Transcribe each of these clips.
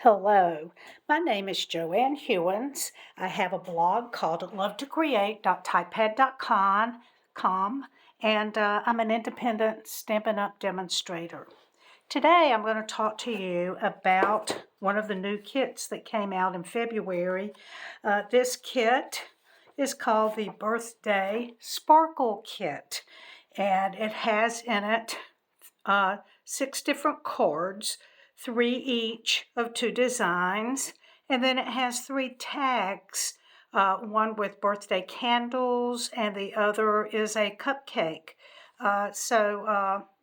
Hello, my name is Joanne Hewins. I have a blog called lovetocreate.typepad.com, and I'm an independent Stampin' Up demonstrator. Today I'm going to talk to you about one of the new kits that came out in February. This kit is called the Birthday Sparkle Kit, and it has in it 6 different cards, 3 each of 2 designs, and then it has 3 tags, one with birthday candles and the other is a cupcake.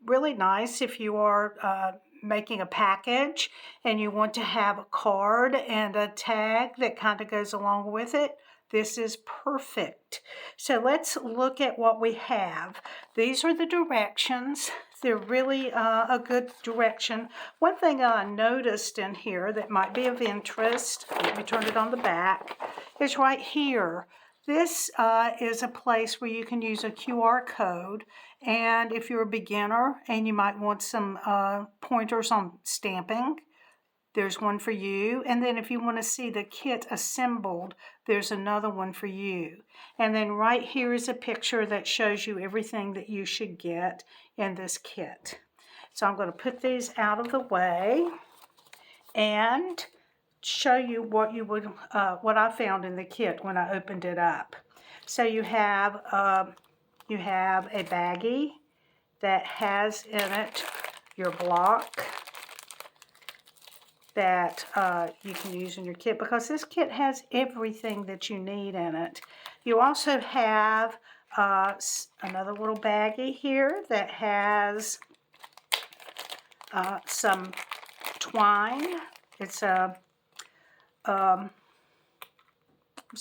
Really nice if you are making a package and you want to have a card and a tag that kind of goes along with it. This is perfect. So let's look at what we have. These are the directions. They're really a good direction. One thing I noticed in here that might be of interest, let me turn it on the back, is right here. This is a place where you can use a QR code, and if you're a beginner and you might want some pointers on stamping, there's one for you. And then if you want to see the kit assembled, there's another one for you. And then right here is a picture that shows you everything that you should get in this kit. So I'm going to put these out of the way and show you what I found in the kit when I opened it up. So you have a baggie that has in it your block that you can use in your kit, because this kit has everything that you need in it. You also have another little baggie here that has some twine. It's a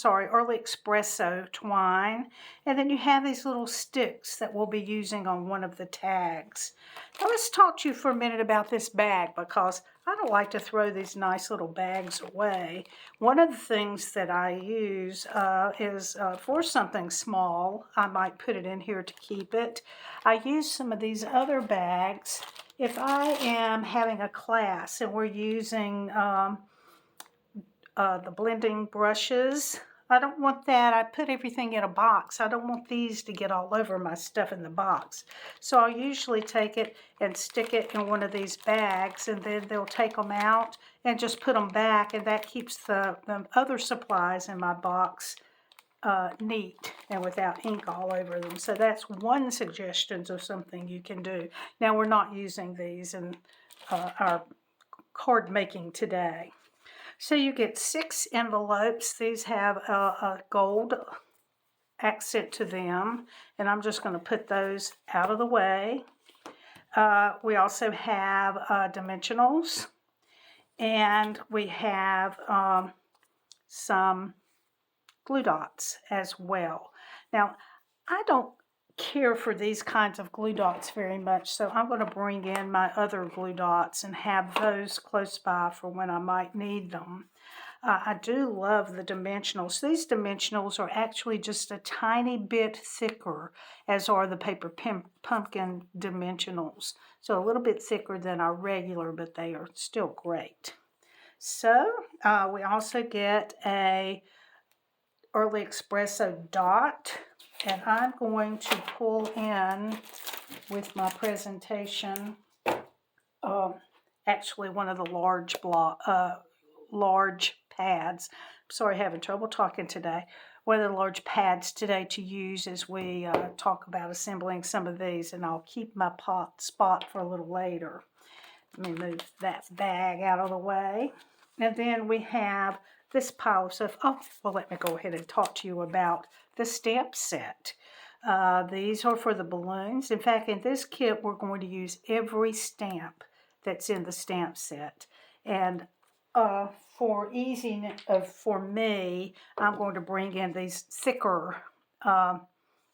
early espresso twine, and then you have these little sticks that we'll be using on one of the tags. Now let's talk to you for a minute about this bag, because I don't like to throw these nice little bags away. One of the things that I use is for something small, I might put it in here to keep it. I use some of these other bags if I am having a class and we're using the blending brushes. I don't want that. I put everything in a box. I don't want these to get all over my stuff in the box. So I'll usually take it and stick it in one of these bags, and then they'll take them out and just put them back, and that keeps the other supplies in my box neat and without ink all over them. So that's one suggestion of something you can do. Now we're not using these in our card making today. So you get 6 envelopes. These have a gold accent to them, and I'm just going to put those out of the way. We also have dimensionals, and we have some glue dots as well. Now, I don't care for these kinds of glue dots very much, so I'm going to bring in my other glue dots and have those close by for when I might need them. I do love the dimensionals. These dimensionals are actually just a tiny bit thicker, as are the paper pumpkin dimensionals. So a little bit thicker than our regular, but they are still great. So we also get a early espresso dot, and I'm going to pull in with my presentation actually one of the large pads. Sorry, having trouble talking today. One of the large pads today to use as we talk about assembling some of these, and I'll keep my spot for a little later. Let me move that bag out of the way. And then we have this pile of stuff. Oh, well, let me go ahead and talk to you about the stamp set. These are for the balloons. In fact, in this kit, we're going to use every stamp that's in the stamp set. And for easiness for me, I'm going to bring in these thicker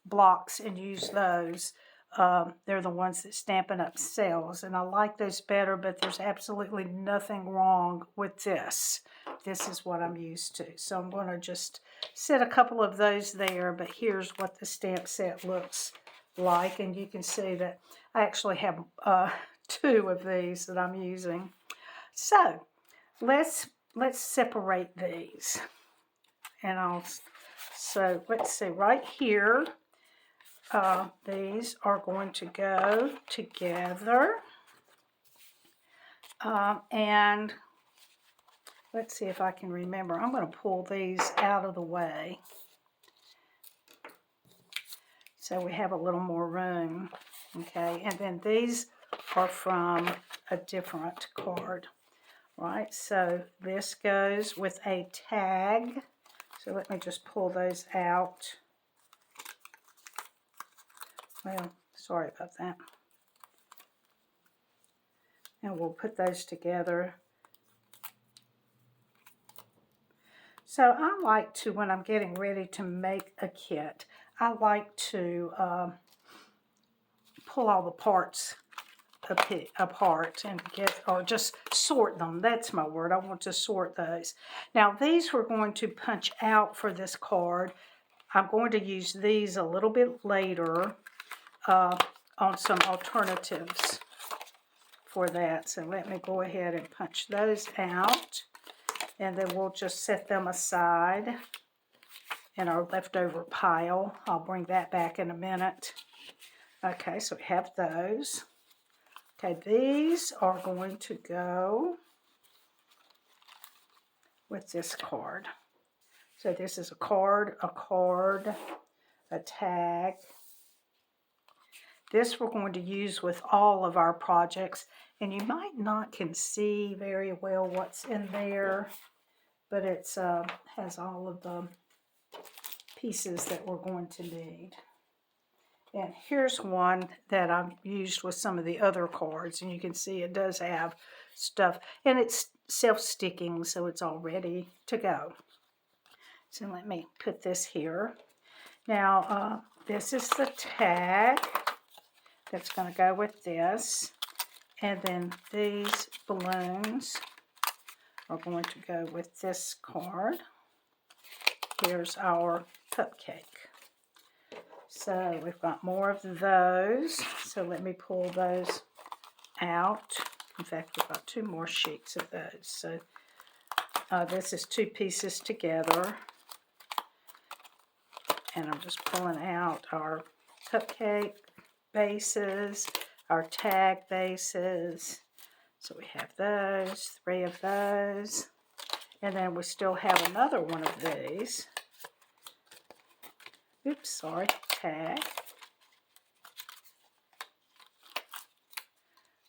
blocks and use those. They're the ones that Stampin' Up sells, and I like those better, but there's absolutely nothing wrong with this. This is what I'm used to. So I'm going to just set a couple of those there, but here's what the stamp set looks like, and you can see that I actually have 2 of these that I'm using. So let's separate these. And so let's see, right here, these are going to go together. And let's see if I can remember. I'm going to pull these out of the way so we have a little more room. Okay, and then these are from a different card, right? So this goes with a tag. So let me just pull those out. Well, sorry about that. And we'll put those together. So I like to, when I'm getting ready to make a kit, I like to pull all the parts apart and or just sort them. That's my word. I want to sort those. Now these we're going to punch out for this card. I'm going to use these a little bit later on some alternatives for that. So let me go ahead and punch those out. And then we'll just set them aside in our leftover pile. I'll bring that back in a minute. Okay, so we have those. Okay, these are going to go with this card. So this is a card, a tag. This we're going to use with all of our projects. And you might not can see very well what's in there, but it's has all of the pieces that we're going to need. And here's one that I've used with some of the other cards, and you can see it does have stuff, and it's self-sticking, so it's all ready to go. So let me put this here. Now, this is the tag that's going to go with this, and then these balloons are going to go with this card. Here's our cupcake. So we've got more of those. So let me pull those out. In fact, we've got 2 more sheets of those. So this is 2 pieces together. And I'm just pulling out our cupcake bases, our tag bases. So we have those, 3 of those. And then we still have another one of these. Oops, sorry, tag.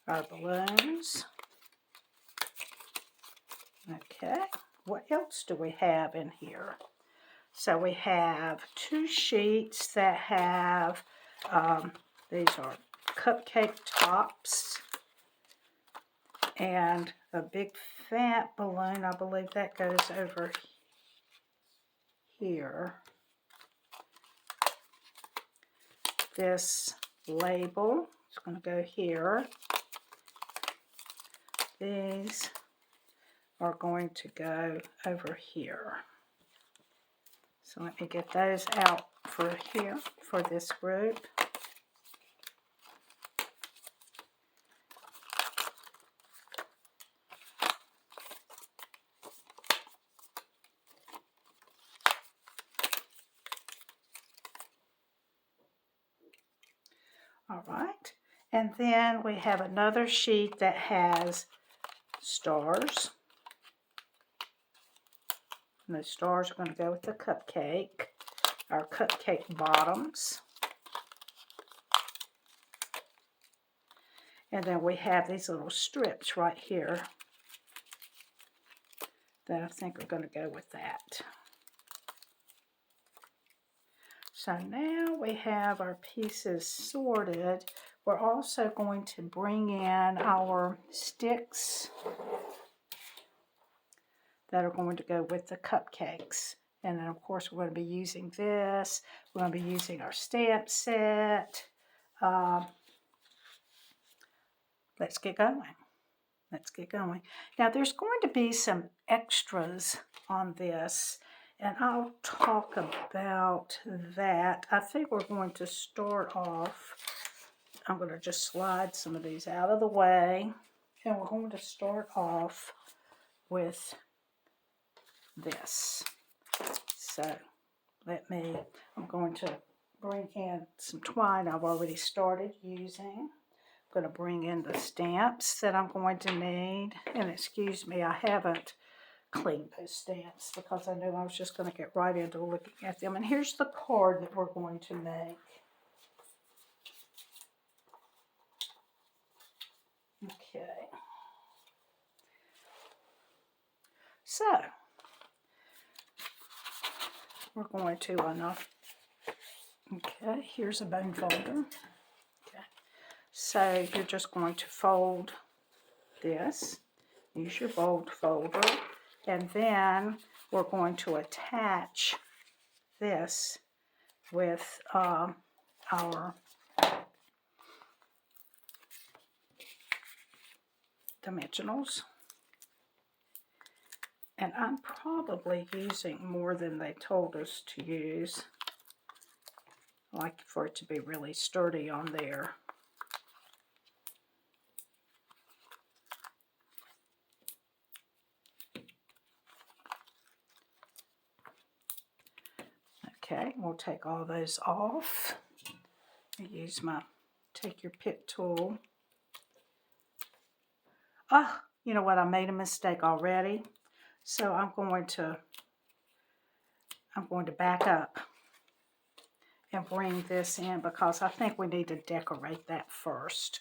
Our balloons. Okay, what else do we have in here? So we have 2 sheets that have, these are cupcake tops. And a big fat balloon, I believe that goes over here. This label is going to go here. These are going to go over here. So let me get those out for here, for this group. All right, and then we have another sheet that has stars. And the stars are going to go with the cupcake, our cupcake bottoms. And then we have these little strips right here that I think are going to go with that. So now we have our pieces sorted. We're also going to bring in our sticks that are going to go with the cupcakes. And then of course we're going to be using this. We're going to be using our stamp set. Let's get going. Let's get going. Now there's going to be some extras on this, and I'll talk about that. I think we're going to start off, I'm going to just slide some of these out of the way, and we're going to start off with this. So I'm going to bring in some twine I've already started using. I'm going to bring in the stamps that I'm going to need. And excuse me, I haven't cleaned those stamps because I knew I was just going to get right into looking at them. And here's the card that we're going to make. Okay. So, we're going to okay, here's a bone folder. Okay. So, you're just going to fold this. Use your bold folder. And then we're going to attach this with our dimensionals. And I'm probably using more than they told us to use. I like for it to be really sturdy on there. Okay, we'll take all those off. Use take your pick tool. Oh, you know what? I made a mistake already. So I'm going to back up and bring this in because I think we need to decorate that first.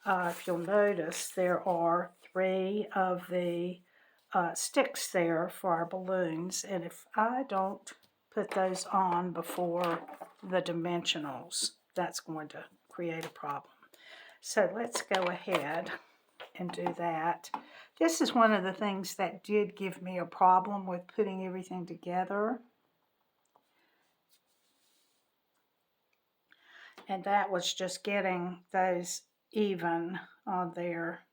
If you'll notice, there are 3 of the sticks there for our balloons, and if I don't put those on before the dimensionals, that's going to create a problem. So let's go ahead and do that. This is one of the things that did give me a problem with putting everything together. And that was just getting those even on there.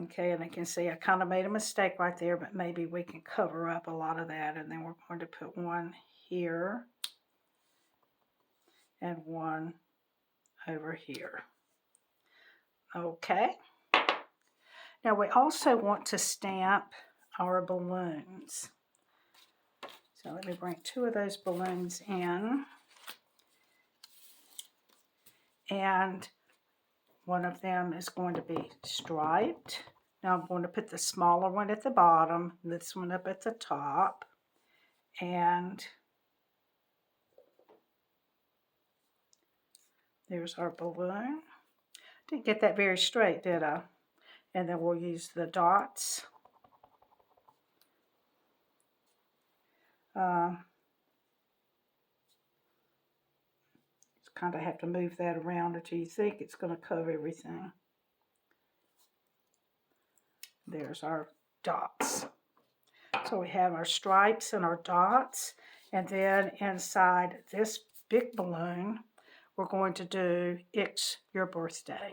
Okay, and I can see I kind of made a mistake right there, but maybe we can cover up a lot of that. And then we're going to put one here and one over here. Okay. Now we also want to stamp our balloons. So let me bring 2 of those balloons in. And one of them is going to be striped. Now I'm going to put the smaller one at the bottom, this one up at the top, and there's our balloon. Didn't get that very straight, did I? And then we'll use the dots. Just kind of have to move that around until you think it's going to cover everything. There's our dots. So we have our stripes and our dots, and then inside this big balloon, we're going to do It's Your Birthday.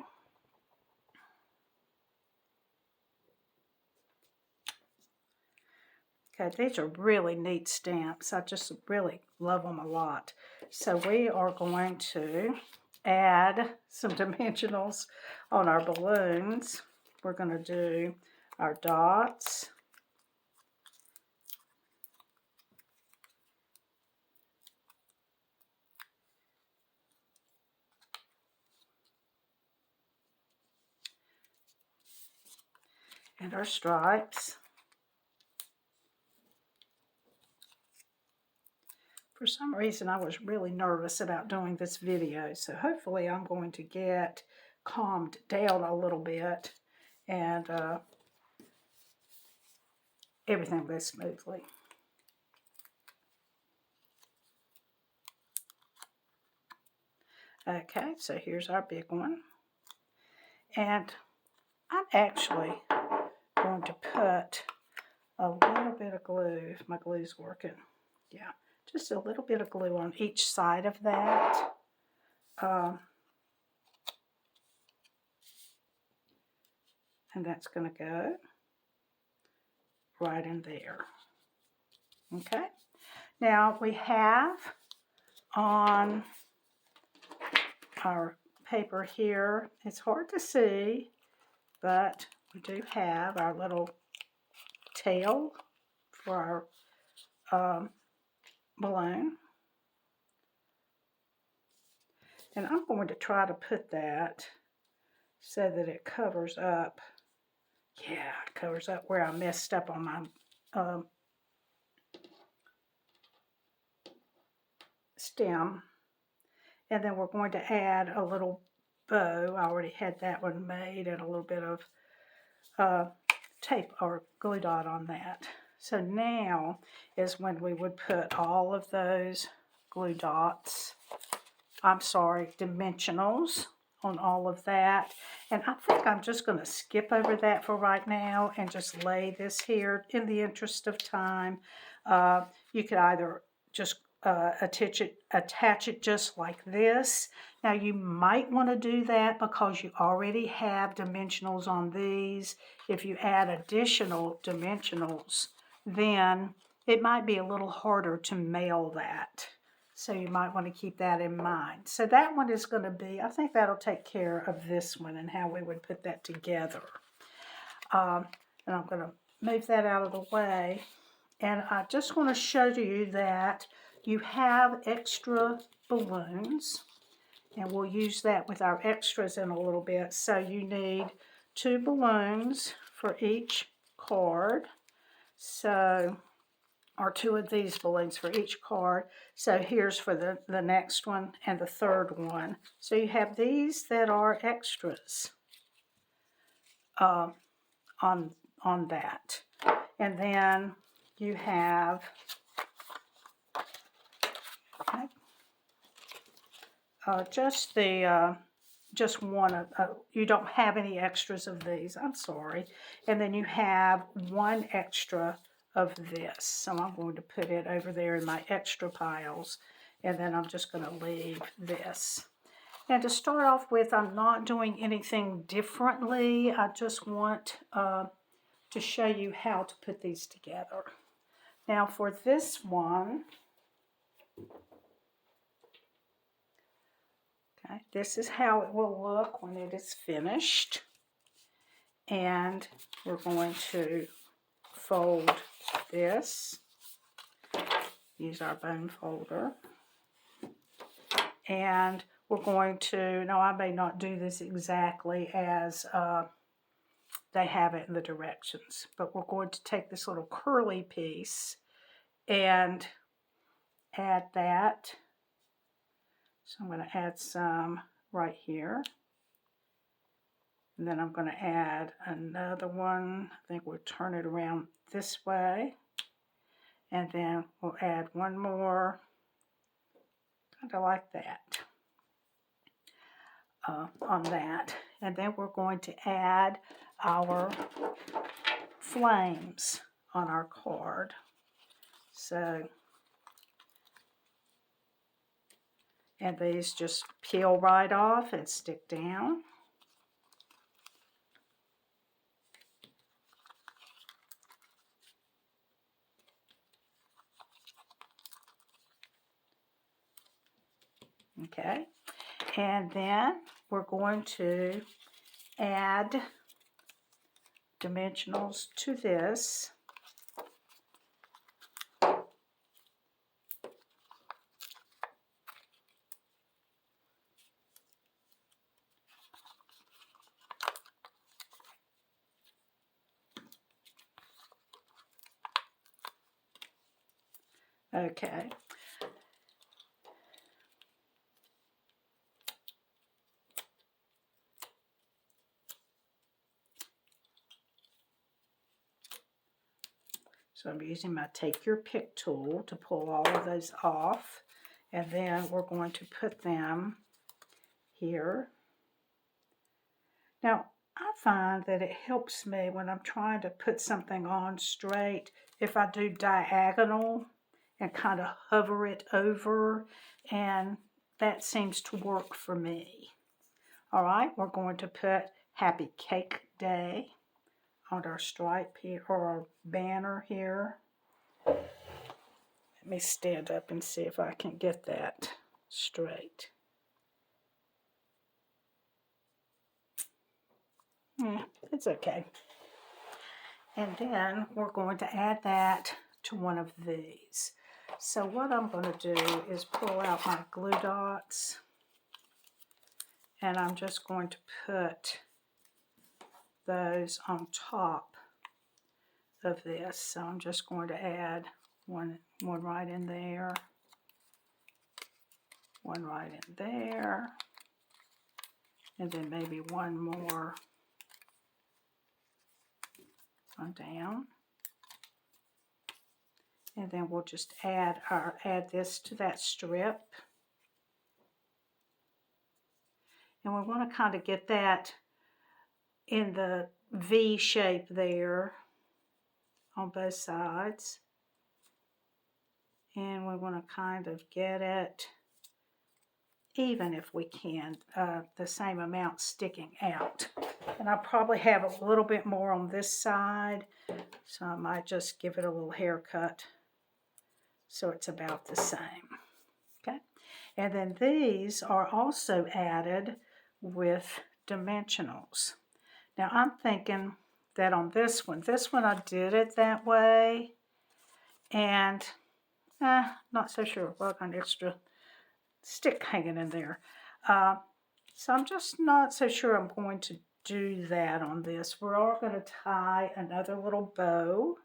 Okay, these are really neat stamps. I just really love them a lot. So we are going to add some dimensionals on our balloons. We're going to do our dots. And our stripes. For some reason, I was really nervous about doing this video, so hopefully I'm going to get calmed down a little bit and everything goes smoothly. Okay, so here's our big one. And I'm actually going to put a little bit of glue, if my glue's working. Yeah, just a little bit of glue on each side of that. And that's going to go right in there. Okay, now we have on our paper here, it's hard to see, but we do have our little tail for our balloon. And I'm going to try to put that so that it covers up. Yeah, it covers up where I messed up on my stem. And then we're going to add a little bow. I already had that one made, and a little bit of tape or glue dot on that. So now is when we would put all of those glue dots, dimensionals on all of that. And I think I'm just going to skip over that for right now and just lay this here in the interest of time. You could either just attach it just like this. Now you might want to do that because you already have dimensionals on these. If you add additional dimensionals, then it might be a little harder to mail that. So you might want to keep that in mind. So that one is going to be, I think that'll take care of this one and how we would put that together. And I'm going to move that out of the way. And I just want to show you that you have extra balloons. And we'll use that with our extras in a little bit. So you need 2 balloons for each card. So, or 2 of these balloons for each card. So here's for the next one and the third one. So you have these that are extras on that. And then you have, okay, just one, you don't have any extras of these, I'm sorry. And then you have 1 extra of this. So I'm going to put it over there in my extra piles. And then I'm just going to leave this. And to start off with, I'm not doing anything differently. I just want to show you how to put these together. Now for this one, okay, this is how it will look when it is finished. And we're going to fold this, use our bone folder, and we're going to, now I may not do this exactly as they have it in the directions, but we're going to take this little curly piece and add that. So I'm going to add some right here. And then I'm going to add another one. I think we'll turn it around this way. And then we'll add one more, kind of like that, on that. And then we're going to add our flames on our card. So, and these just peel right off and stick down. Okay, and then we're going to add dimensionals to this. Okay. So I'm using my Take Your Pick tool to pull all of those off. And then we're going to put them here. Now, I find that it helps me when I'm trying to put something on straight if I do diagonal and kind of hover it over, and that seems to work for me. All right, we're going to put Happy Cake Day on our stripe here, or our banner here. Let me stand up and see if I can get that straight. Yeah, it's okay. And then we're going to add that to one of these. So what I'm going to do is pull out my glue dots, and I'm just going to put those on top of this. So I'm just going to add one right in there, one right in there, and then maybe one more on down. And then we'll just add this to that strip. And we want to kind of get that in the V shape there on both sides. And we want to kind of get it even if we can, the same amount sticking out. And I probably have a little bit more on this side, so I might just give it a little haircut so it's about the same. Okay, and then these are also added with dimensionals. Now I'm thinking that on this one I did it that way, and not so sure. Well, I got an extra stick hanging in there. So I'm just not so sure I'm going to do that on this. We're all going to tie another little bow,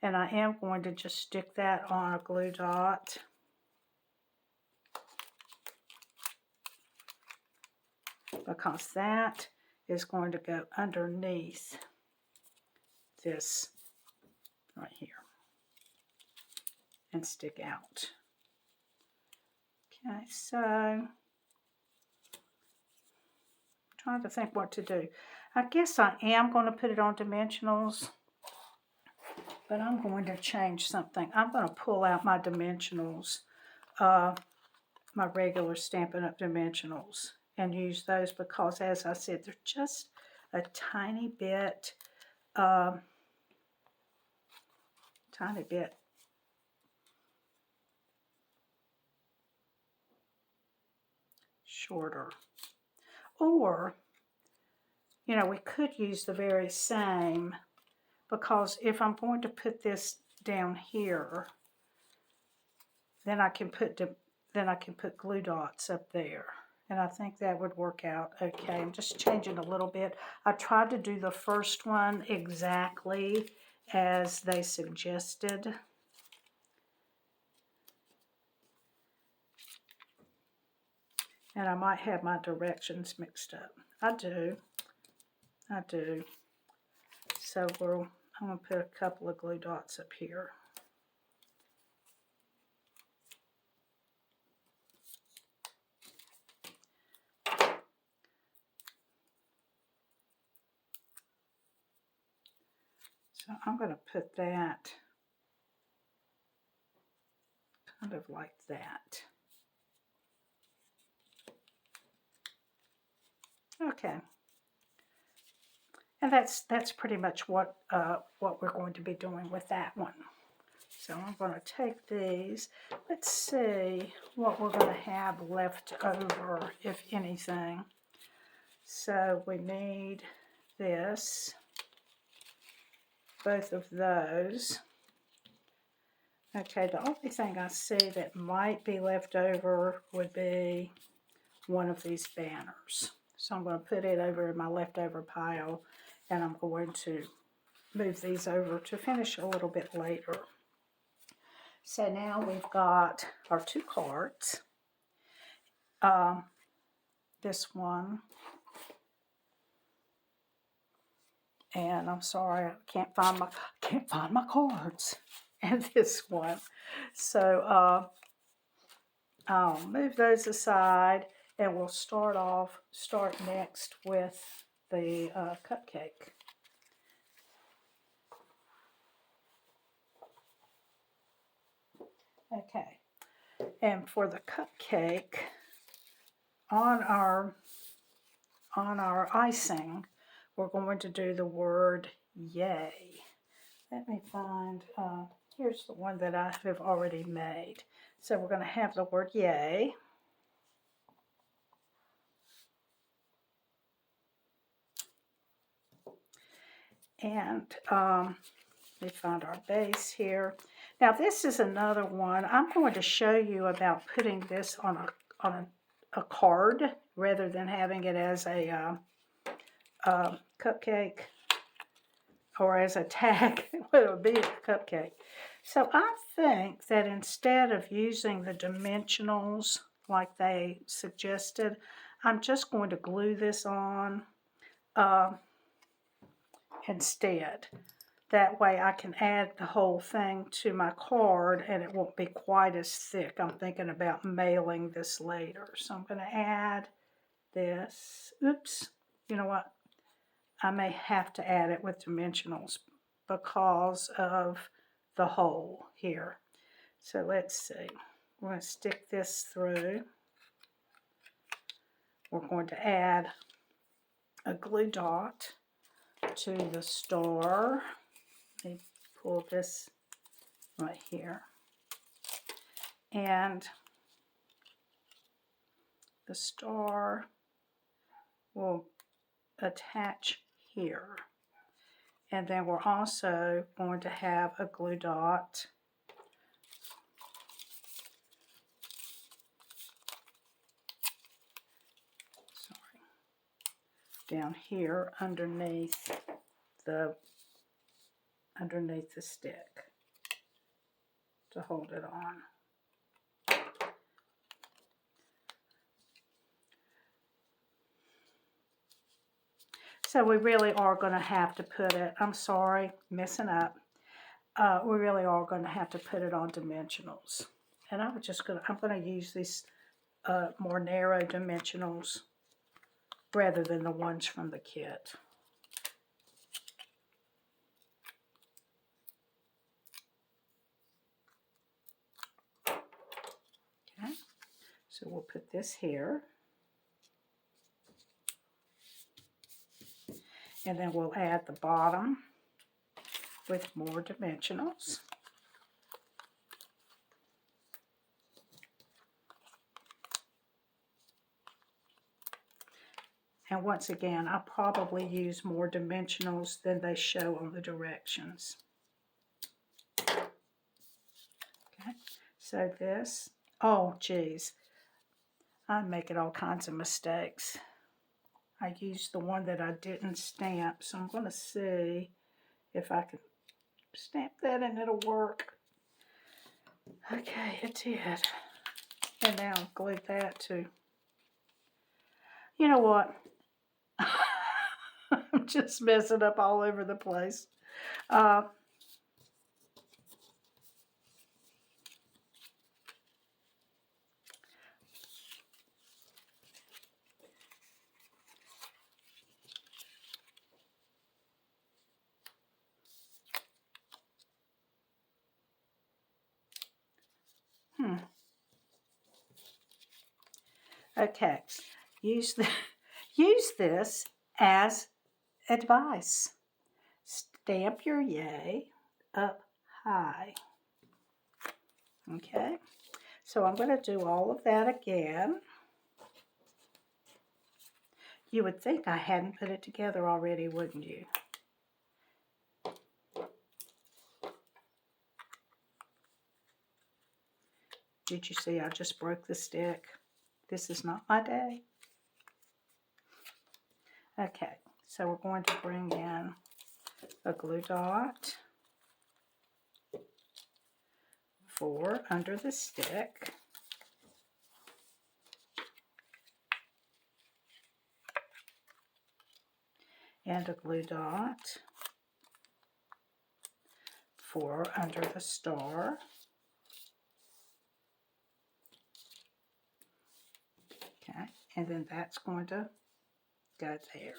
and I am going to just stick that on a glue dot. Because that is going to go underneath this right here and stick out. Okay, so I'm trying to think what to do. I guess I am going to put it on dimensionals, but I'm going to change something. I'm going to pull out my dimensionals, my regular Stampin' Up! Dimensionals, and use those because, as I said, they're just a tiny bit shorter. Or, you know, we could use the very same, because if I'm going to put this down here, then I can put glue dots up there. And I think that would work out okay. I'm just changing a little bit. I tried to do the first one exactly as they suggested. And I might have my directions mixed up. I do. So I'm going to put a couple of glue dots up here. So I'm going to put that kind of like that. Okay. And that's pretty much what we're going to be doing with that one. So I'm going to take these. Let's see what we're going to have left over, if anything. So we need this, both of those. Okay, the only thing I see that might be left over would be one of these banners. So I'm going to put it over in my leftover pile, and I'm going to move these over to finish a little bit later. So now we've got our two cards. This one, and I'm sorry, I can't find my cards. And this one. So I'll move those aside, and we'll start next with the cupcake. Okay, and for the cupcake, on our icing, we're going to do the word yay. Let me find, here's the one that I have already made. So we're going to have the word yay. And let me find our base here. Now this is another one. I'm going to show you about putting this on a card rather than having it as a cupcake or as a tag. It would be a cupcake. So I think that instead of using the dimensionals like they suggested, I'm just going to glue this on instead. That way I can add the whole thing to my card and it won't be quite as thick. I'm thinking about mailing this later. So I'm going to add this. Oops, you know what? I may have to add it with dimensionals because of the hole here. So let's see. We're going to stick this through. We're going to add a glue dot to the star. Let me pull this right here. And the star will attach here. And then we're also going to have a glue dot down here underneath the stick to hold it on. So we really are going to have to put it, I'm sorry, messing up. We really are going to have to put it on dimensionals. And I'm going to use these more narrow dimensionals rather than the ones from the kit. Okay, so we'll put this here. And then we'll add the bottom with more dimensionals. And once again, I'll probably use more dimensionals than they show on the directions. Okay, so this, oh geez, I'm making all kinds of mistakes. I used the one that I didn't stamp, so I'm going to see if I can stamp that and it'll work. Okay, it did. And now glue that to, you know what? I'm just messing up all over the place. Okay, use this as advice. Stamp your yay up high. Okay, so I'm going to do all of that again. You would think I hadn't put it together already, wouldn't you? Did you see I just broke the stick? This is not my day. Okay, so we're going to bring in a glue dot for under the stick. And a glue dot for under the star. Okay, and then that's going to go there.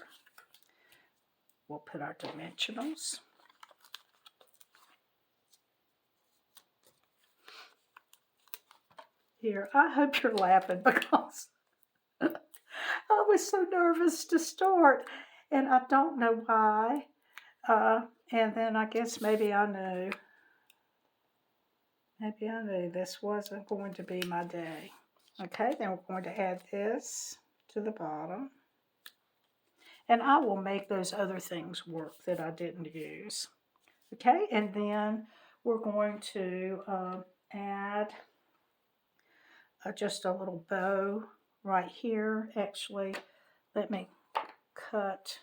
We'll put our dimensionals. Here, I hope you're laughing because I was so nervous to start and I don't know why. And then I guess maybe I knew. Maybe I knew this wasn't going to be my day. Okay, then we're going to add this to the bottom. And I will make those other things work that I didn't use. Okay, and then we're going to add just a little bow right here. Actually, let me cut.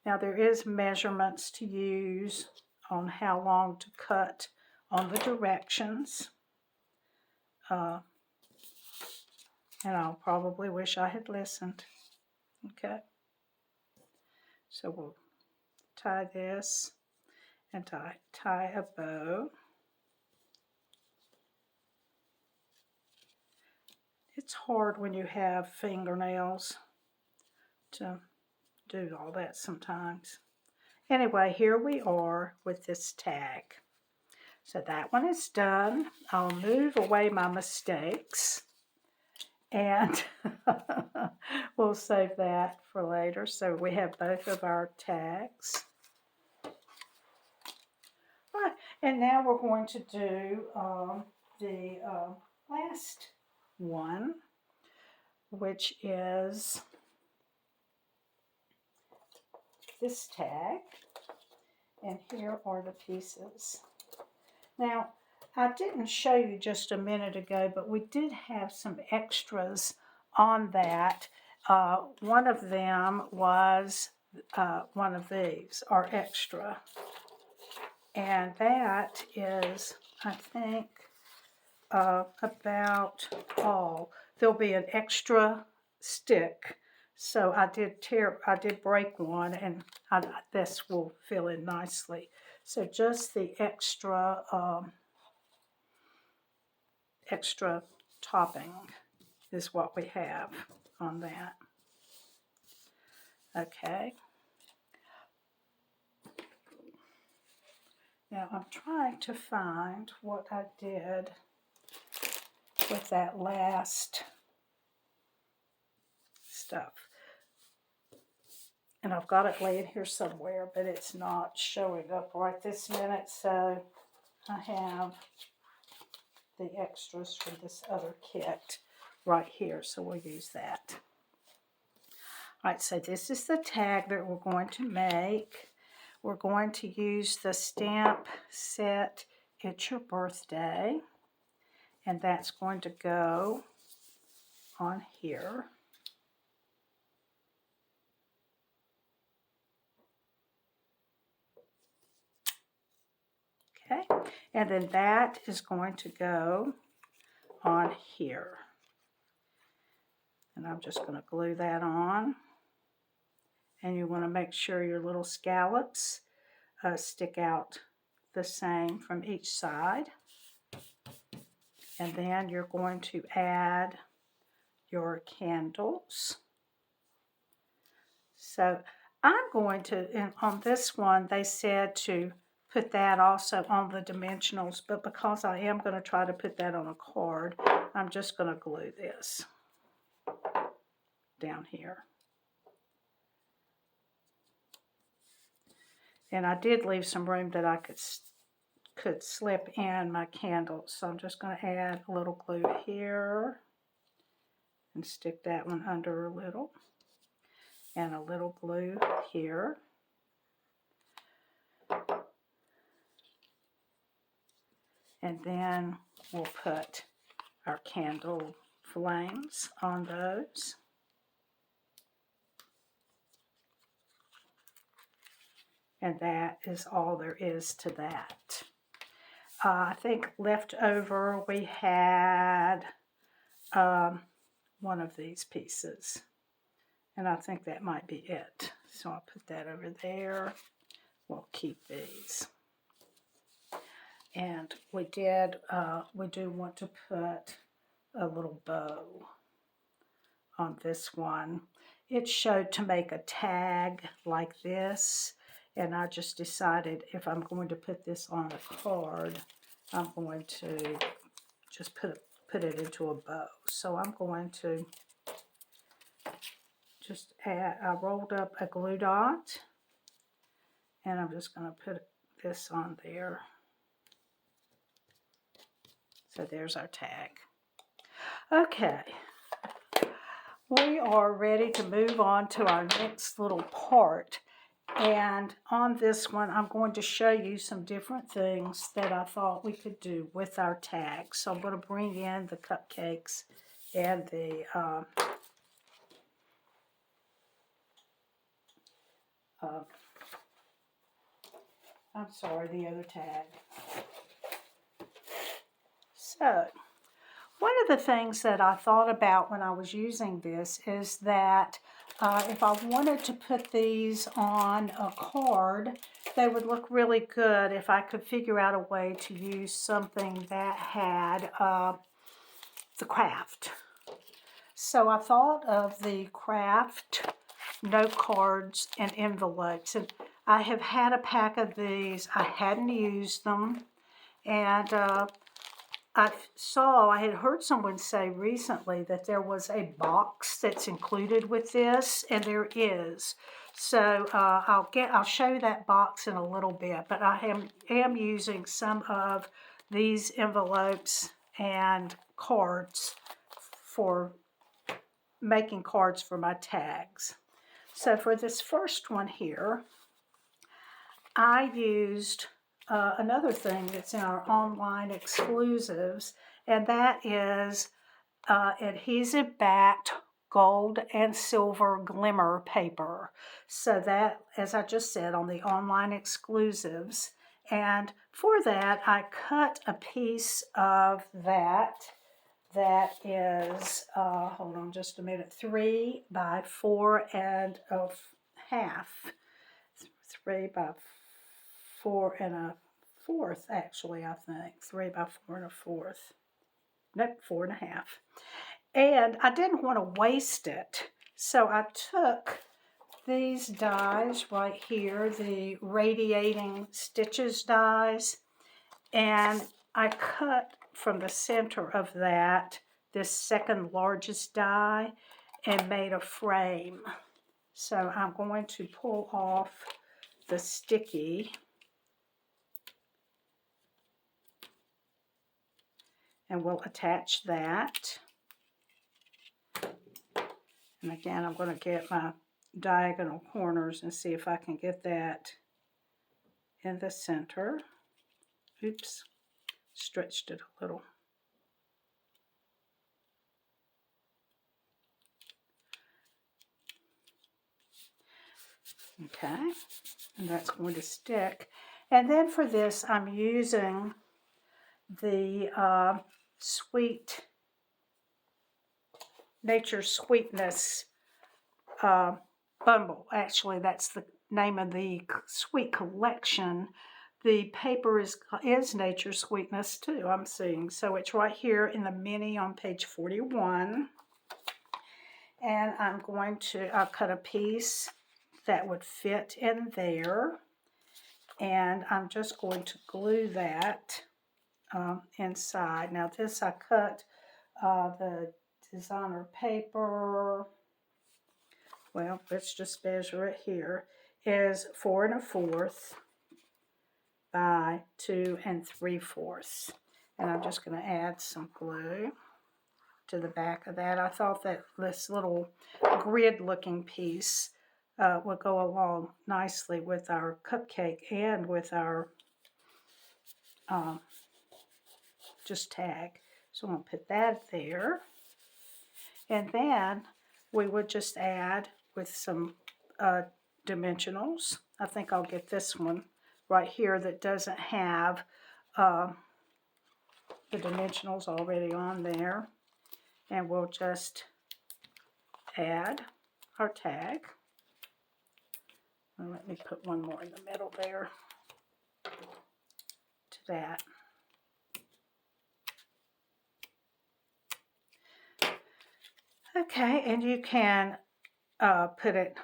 Now there is measurements to use on how long to cut on the directions. And I'll probably wish I had listened. Okay. So we'll tie this and tie a bow. It's hard when you have fingernails to do all that sometimes. Anyway, here we are with this tag. So that one is done. I'll move away my mistakes and we'll save that for later. So we have both of our tags. Right, and now we're going to do the last one, which is this tag, and here are the pieces. Now, I didn't show you just a minute ago, but we did have some extras on that. One of them was one of these, our extra. And that is, I think, about all. There'll be an extra stick. So I did break one, and this will fill in nicely. So just the extra topping is what we have on that. Okay. Now I'm trying to find what I did with that last stuff. And I've got it laying here somewhere, but it's not showing up right this minute, so I have the extras from this other kit right here, so we'll use that. All right, so this is the tag that we're going to make. We're going to use the stamp set It's Your Birthday, and that's going to go on here. Okay, and then that is going to go on here. And I'm just going to glue that on. And you want to make sure your little scallops stick out the same from each side. And then you're going to add your candles. So I'm going to, and on this one, they said to put that also on the dimensionals, but because I am going to try to put that on a card, I'm just going to glue this down here. And I did leave some room that I could slip in my candles, so I'm just going to add a little glue here and stick that one under a little, and a little glue here. And then we'll put our candle flames on those. And that is all there is to that. I think left over we had one of these pieces. And I think that might be it. So I'll put that over there. We'll keep these. And we do want to put a little bow on this one. It showed to make a tag like this, and I just decided if I'm going to put this on a card, I'm going to just put it into a bow. So I'm going to just add, I rolled up a glue dot, and I'm just going to put this on there. So there's our tag. Okay. We are ready to move on to our next little part. And on this one, I'm going to show you some different things that I thought we could do with our tags. So I'm going to bring in the cupcakes and the I'm sorry, the other tag. So, one of the things that I thought about when I was using this is that if I wanted to put these on a card, they would look really good if I could figure out a way to use something that had the Kraft. So I thought of the Kraft Note Cards and Envelopes. And I have had a pack of these. I hadn't used them. And I had heard someone say recently that there was a box that's included with this, and there is. So I'll show you that box in a little bit, but I am using some of these envelopes and cards for making cards for my tags. So for this first one here, I used another thing that's in our online exclusives, and that is adhesive backed gold and silver glimmer paper. So that, as I just said, on the online exclusives. And for that, I cut a piece of that is, hold on just a minute, 3 by 4 and a half. 3 by 4 and a fourth, actually, I think. 3 by 4 and a fourth. Nope, 4 and a half. And I didn't want to waste it, so I took these dies right here, the Radiating Stitches dies, and I cut from the center of that this second largest die and made a frame. So I'm going to pull off the sticky, and we'll attach that. And again, I'm going to get my diagonal corners and see if I can get that in the center. Oops, stretched it a little. Okay, and that's going to stick. And then for this, I'm using the Nature Sweetness bundle. Actually, that's the name of the sweet collection. The paper is Nature Sweetness too, I'm seeing. So it's right here in the mini on page 41. And I'll cut a piece that would fit in there. And I'm just going to glue that inside. Now this I cut the designer paper. Well, let's just measure it here. Is 4 1/4 by 2 3/4. And I'm just going to add some glue to the back of that. I thought that this little grid looking piece would go along nicely with our cupcake and with our just tag. So I'm going to put that there. And then we would just add with some dimensionals. I think I'll get this one right here that doesn't have the dimensionals already on there. And we'll just add our tag. Well, let me put one more in the middle there to that. Okay, and you can put it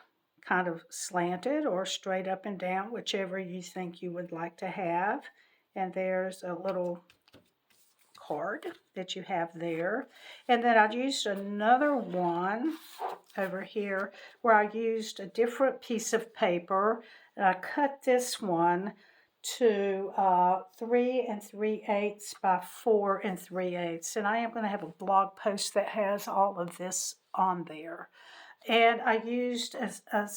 kind of slanted or straight up and down, whichever you think you would like to have. And there's a little card that you have there. And then I used another one over here where I used a different piece of paper. And I cut this one to 3 3/8 by 4 3/8. And I am going to have a blog post that has all of this on there. And I used a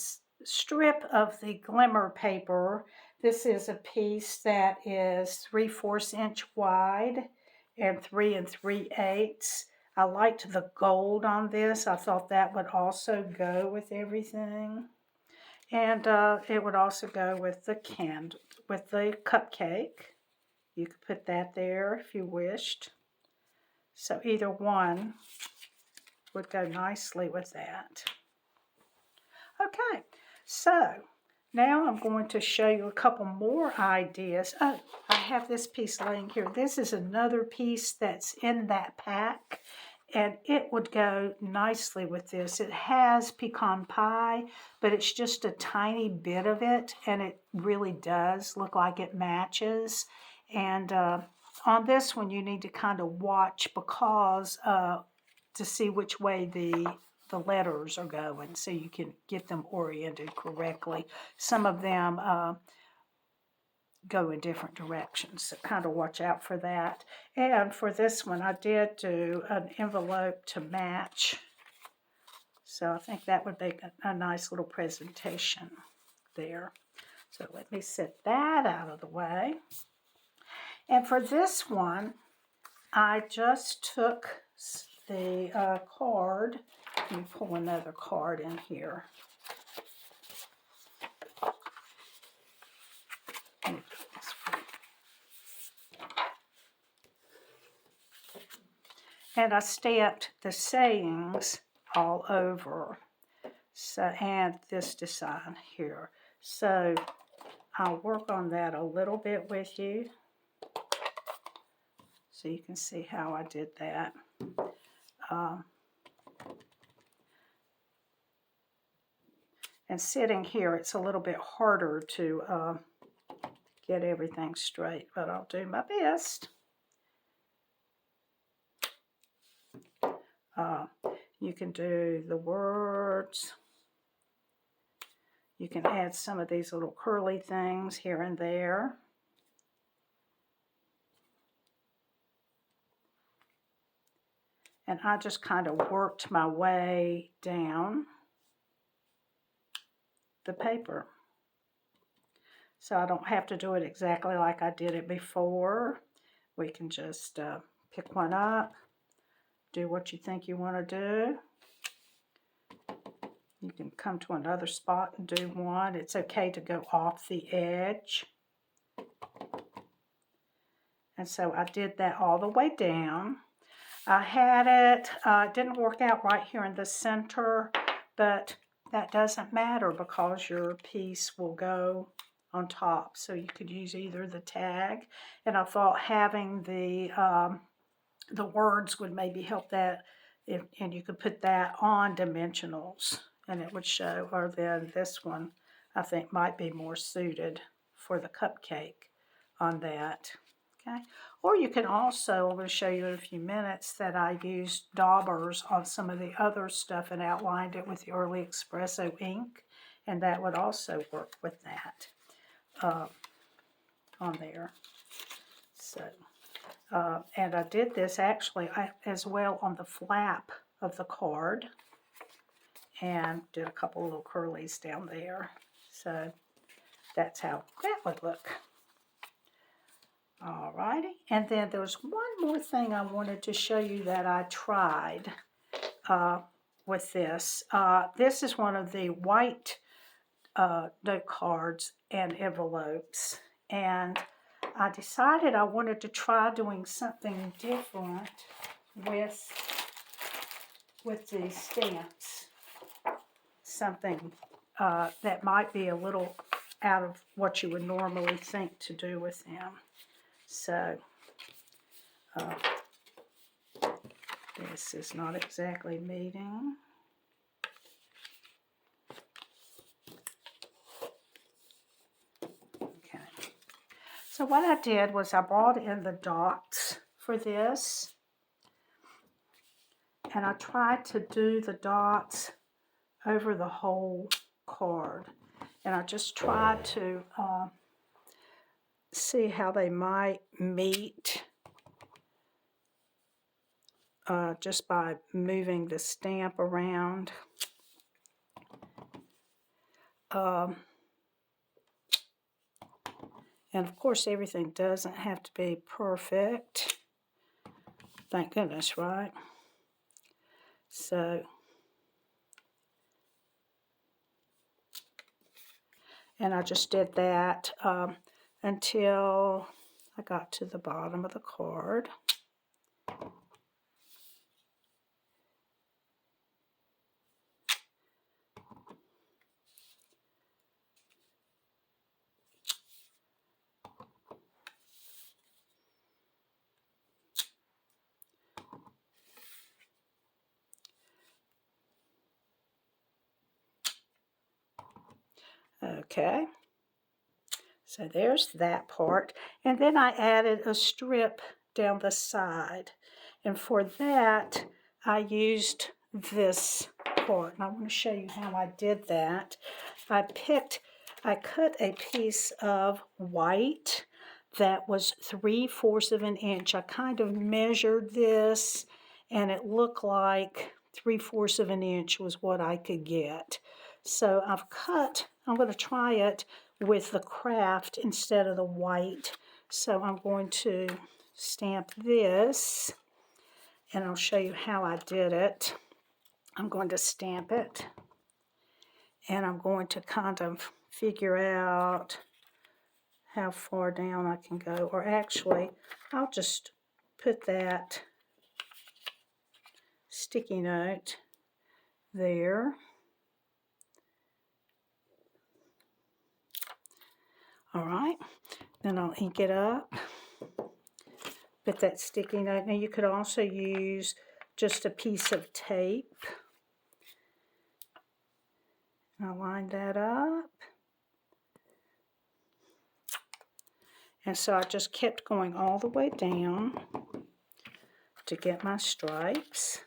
strip of the Glimmer paper. This is a piece that is 3/4 inch wide and 3 3/8. I liked the gold on this. I thought that would also go with everything. And it would also go with the cupcake. You could put that there if you wished. So either one would go nicely with that. Okay, so now I'm going to show you a couple more ideas. Oh, I have this piece laying here. This is another piece that's in that pack, and it would go nicely with this. It has pecan pie, but it's just a tiny bit of it, and it really does look like it matches. And on this one, you need to kind of watch because to see which way the letters are going so you can get them oriented correctly. Some of them go in different directions, so kind of watch out for that. And for this one, I did do an envelope to match. So I think that would make a nice little presentation there. So let me set that out of the way. And for this one, I just took the card. Let me pull another card in here. And I stamped the sayings all over. So, and this design here. So I'll work on that a little bit with you, so you can see how I did that. And sitting here, it's a little bit harder to get everything straight, but I'll do my best. You can do the words. You can add some of these little curly things here and there. And I just kind of worked my way down the paper. So I don't have to do it exactly like I did it before. We can just pick one up, do what you think you want to do. You can come to another spot and do one. It's okay to go off the edge. And so I did that all the way down. I had it, it didn't work out right here in the center, but that doesn't matter because your piece will go on top. So you could use either the tag, and I thought having the words would maybe help that, and you could put that on dimensionals and it would show. Or then this one I think might be more suited for the cupcake on that. Okay. Or you can also, I'm going to show you in a few minutes that I used daubers on some of the other stuff and outlined it with the Early Espresso ink, and that would also work with that on there. So, and I did this actually as well on the flap of the card, and did a couple little curlies down there. So that's how that would look. Alrighty, and then there was one more thing I wanted to show you that I tried with this. This is one of the white note cards and envelopes, and I decided I wanted to try doing something different with these stamps. Something that might be a little out of what you would normally think to do with them. So, this is not exactly meeting. Okay. So what I did was I brought in the dots for this, and I tried to do the dots over the whole card. And I just tried to see how they might meet just by moving the stamp around. And of course, everything doesn't have to be perfect. Thank goodness, right? So, and I just did that until I got to the bottom of the card. Okay, so there's that part. And then I added a strip down the side. And for that, I used this part. And I want to show you how I did that. I cut a piece of white that was 3/4 of an inch. I kind of measured this, and it looked like 3/4 of an inch was what I could get. So I'm going to try it with the Kraft instead of the white. So I'm going to stamp this, and I'll show you how I did it. I'm going to stamp it, and I'm going to kind of figure out how far down I can go. Or actually, I'll just put that sticky note there. All right, then I'll ink it up. Put that sticky note. Now you could also use just a piece of tape. I'll line that up. And so I just kept going all the way down to get my stripes.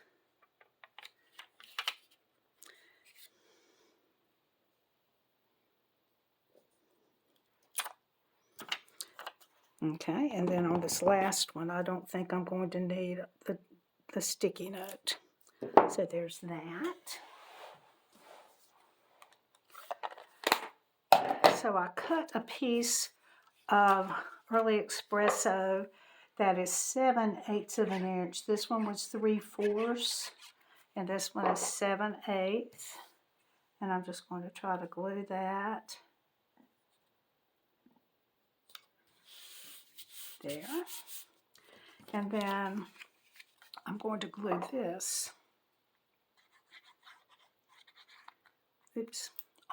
Okay, and then on this last one, I don't think I'm going to need the sticky note. So there's that. So I cut a piece of early espresso that is 7/8 of an inch. This one was 3/4, and this one is 7/8. And I'm just going to try to glue that there. And then I'm going to glue this,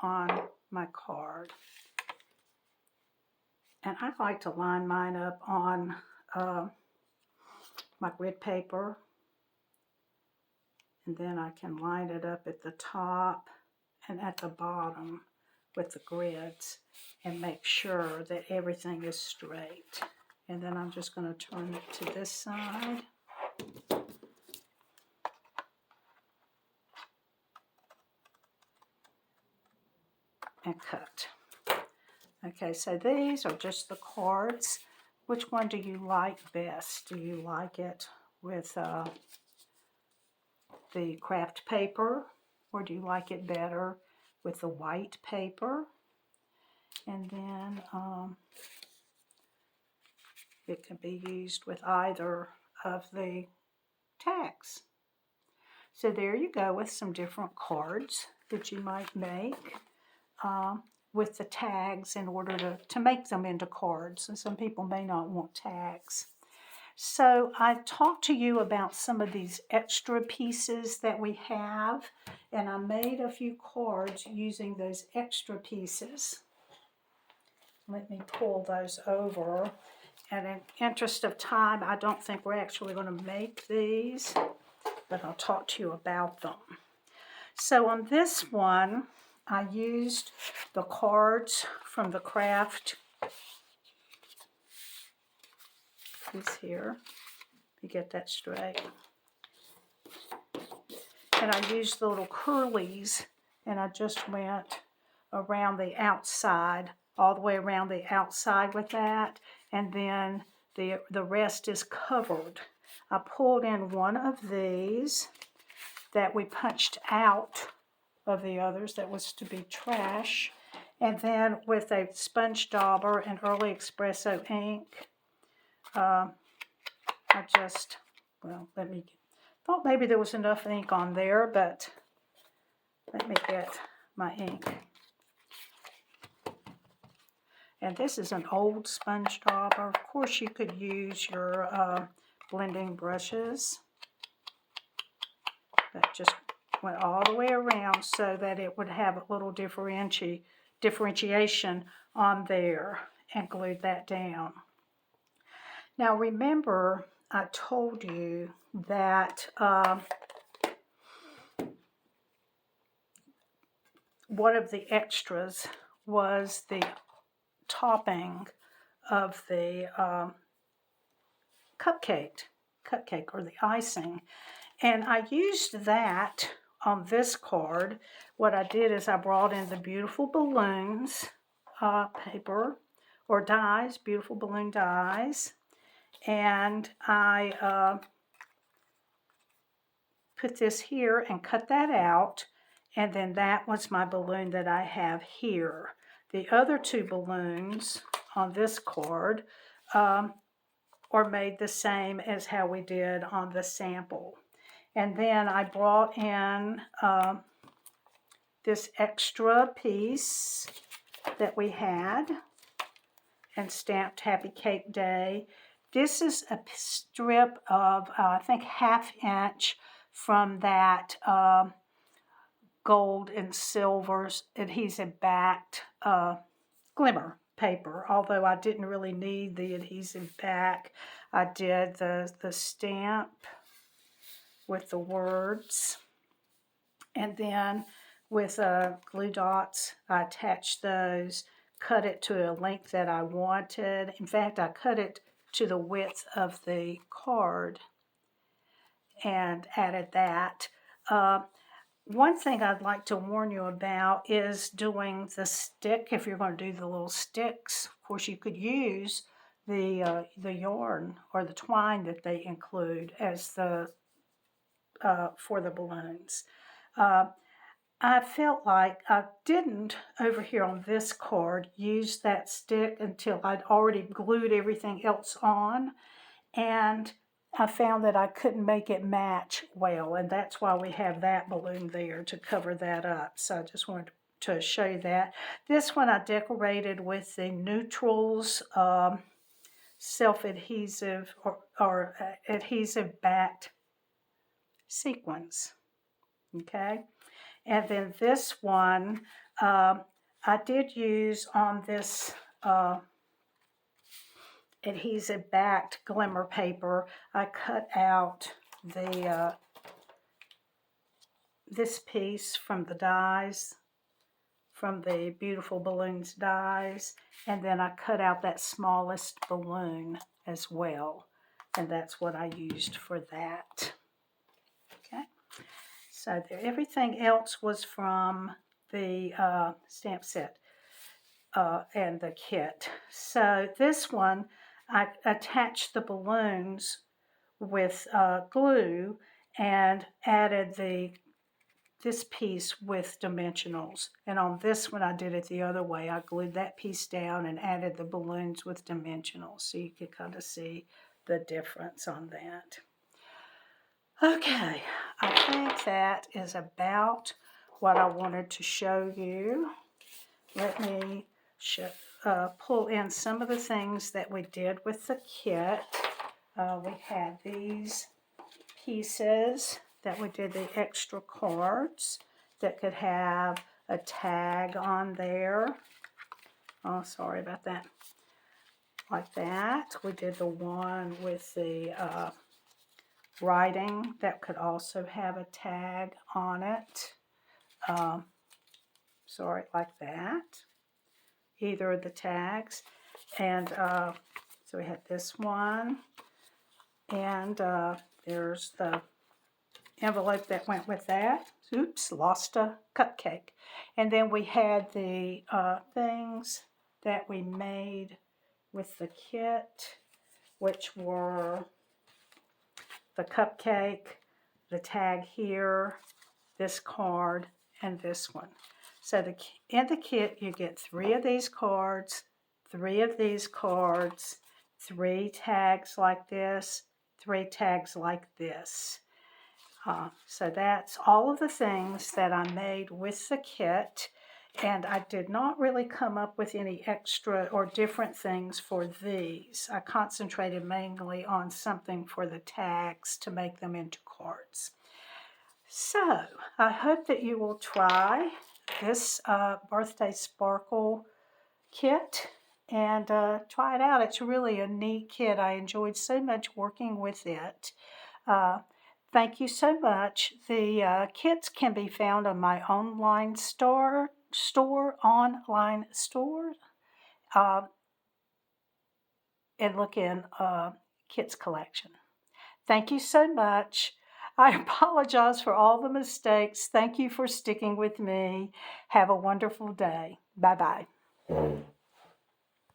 on my card. And I like to line mine up on my grid paper. And then I can line it up at the top and at the bottom with the grids and make sure that everything is straight. And then I'm just going to turn it to this side. And cut. Okay, so these are just the cards. Which one do you like best? Do you like it with the craft paper, or do you like it better with the white paper? And then it can be used with either of the tags. So there you go with some different cards that you might make with the tags in order to make them into cards. And some people may not want tags. So I talked to you about some of these extra pieces that we have, and I made a few cards using those extra pieces. Let me pull those over. And in interest of time, I don't think we're actually going to make these, but I'll talk to you about them. So on this one, I used the cards from the Kraft piece here. Let me get that straight. And I used the little curlies, and I just went around the outside, all the way around the outside with that, and then the rest is covered. I pulled in one of these that we punched out of the others that was to be trash. And then with a sponge dauber and early espresso ink, I just, well, thought maybe there was enough ink on there, but let me get my ink. And this is an old sponge dauber. Of course, you could use your blending brushes. That just went all the way around so that it would have a little differentiation on there, and glued that down. Now remember, I told you that one of the extras was the topping of the cupcake or the icing, and I used that on this card. What I did is I brought in the beautiful balloons paper or dies, beautiful balloon dies, and I put this here and cut that out, and then that was my balloon that I have here. The other two balloons on this card are made the same as how we did on the sample. And then I brought in this extra piece that we had and stamped Happy Cake Day. This is a strip of, I think, 1/2 inch from that gold and silver adhesive backed Glimmer paper. Although I didn't really need the adhesive back, I did the stamp with the words, and then with glue dots I attached those, cut it to a length that I wanted. In fact, I cut it to the width of the card and added that. One thing I'd like to warn you about is doing the stick. If you're going to do the little sticks, of course you could use the yarn or the twine that they include as the for the balloons. I felt like I didn't, over here on this card, use that stick until I'd already glued everything else on, and I found that I couldn't make it match well, and that's why we have that balloon there to cover that up. So I just wanted to show you that. This one I decorated with the Neutrals self-adhesive or adhesive backed sequins. Okay, and then this one I did use on this adhesive backed Glimmer paper. I cut out the this piece from the dies, from the Beautiful Balloons dies, and then I cut out that smallest balloon as well, and that's what I used for that. Okay, so there, everything else was from the stamp set and the kit. So this one, I attached the balloons with glue and added this piece with dimensionals. And on this one, I did it the other way. I glued that piece down and added the balloons with dimensionals, so you could kind of see the difference on that. Okay, I think that is about what I wanted to show you. Let me pull in some of the things that we did with the kit. We had these pieces that we did the extra cards that could have a tag on there. Oh, sorry about that. Like that. We did the one with the writing that could also have a tag on it. Sorry, like that. Either of the tags. And so we had this one. And there's the envelope that went with that. Oops, lost a cupcake. And then we had the things that we made with the kit, which were the cupcake, the tag here, this card, and this one. So in the kit, you get 3 of these cards, 3 of these cards, 3 tags like this, 3 tags like this. So that's all of the things that I made with the kit. And I did not really come up with any extra or different things for these. I concentrated mainly on something for the tags to make them into cards. So I hope that you will try this birthday sparkle kit and try it out. It's really a neat kit. I enjoyed so much working with it. Thank you so much. The kits can be found on my online store, and look in kits collection. Thank you so much. I apologize for all the mistakes. Thank you for sticking with me. Have a wonderful day. Bye-bye.